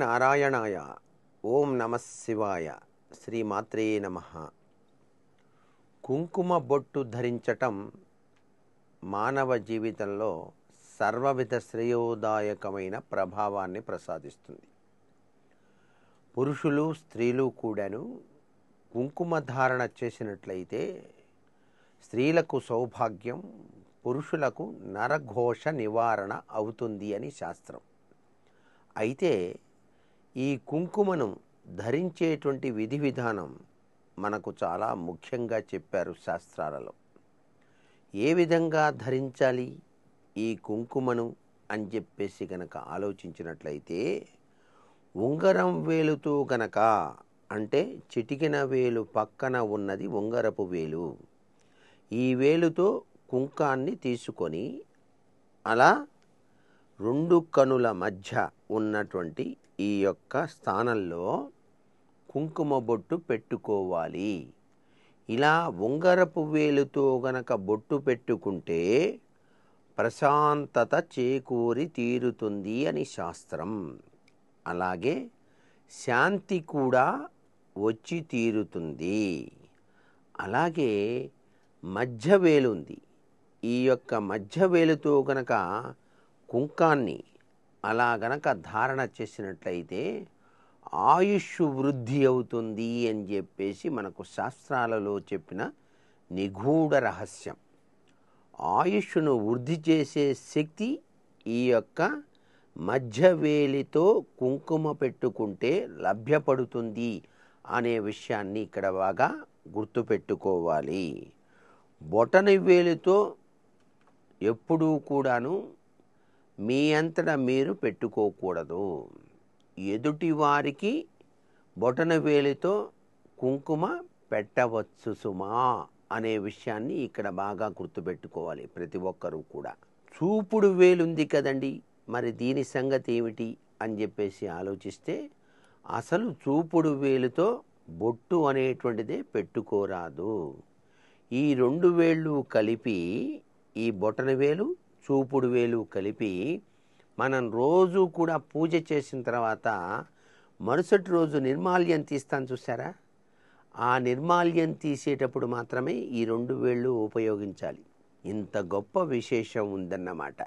నారాయణాయ. ఓం నమః శివాయ. శ్రీమాత్రే నమః. కుంకుమ బొట్టు ధరించటం మానవ జీవితంలో సర్వవిధ శ్రేయోదాయకమైన ప్రభావాన్ని ప్రసాదిస్తుంది. పురుషులు స్త్రీలు కూడాను కుంకుమ ధారణ చేసినట్లయితే స్త్రీలకు సౌభాగ్యం, పురుషులకు నరఘోష నివారణ అవుతుంది అని శాస్త్రం. అయితే ఈ కుంకుమను ధరించేటువంటి విధి విధానం మనకు చాలా ముఖ్యంగా చెప్పారు శాస్త్రాలలో. ఏ విధంగా ధరించాలి ఈ కుంకుమను అని చెప్పేసి గనక ఆలోచించినట్లయితే, ఉంగరం వేలుతో గనక, అంటే చిటికెన వేలు పక్కన ఉన్నది ఉంగరపు వేలు, ఈ వేలుతో కుంకాన్ని తీసుకొని అలా రెండు కనుల మధ్య ఉన్నటువంటి ఈ యొక్క స్థానంలో కుంకుమ బొట్టు పెట్టుకోవాలి. ఇలా ఉంగరపు వేలుతో గనక బొట్టు పెట్టుకుంటే ప్రశాంతత చేకూరి తీరుతుంది అని శాస్త్రం. అలాగే శాంతి కూడా వచ్చి తీరుతుంది. అలాగే మధ్య వేలు ఉంది. ఈ యొక్క మధ్య వేలుతో గనక కుంకాన్ని అలా గనక ధారణ చేసినట్లయితే ఆయుష్ వృద్ధి అవుతుంది అని చెప్పేసి మనకు శాస్త్రాలలో చెప్పిన నిగూఢ రహస్యం. ఆయుష్ను వృద్ధి చేసే శక్తి ఈ యొక్క మధ్య వేలితో కుంకుమ పెట్టుకుంటే లభ్యపడుతుంది అనే విషయాన్ని ఇక్కడ బాగా గుర్తుపెట్టుకోవాలి. బొటని వేలుతో ఎప్పుడూ కూడాను మీ అంతటా మీరు పెట్టుకోకూడదు. ఎదుటి వారికి బొటన వేలితో కుంకుమ పెట్టవచ్చు సుమా అనే విషయాన్ని ఇక్కడ బాగా గుర్తుపెట్టుకోవాలి ప్రతి ఒక్కరూ కూడా. చూపుడు వేలుంది కదండి, మరి దీని సంగతి ఏమిటి అని చెప్పేసి ఆలోచిస్తే, అసలు చూపుడు వేలుతో బొట్టు అనేటువంటిదే పెట్టుకోరాదు. ఈ రెండు వేళ్ళు కలిపి, ఈ బొటన వేలు చూపుడు వేలు కలిపి మనం రోజు కూడా పూజ చేసిన తర్వాత మరుసటి రోజు నిర్మాల్యం తీస్తాను చూసారా, ఆ నిర్మాల్యం తీసేటప్పుడు మాత్రమే ఈ రెండు వేళ్ళు ఉపయోగించాలి. ఇంత గొప్ప విశేషం ఉందన్నమాట.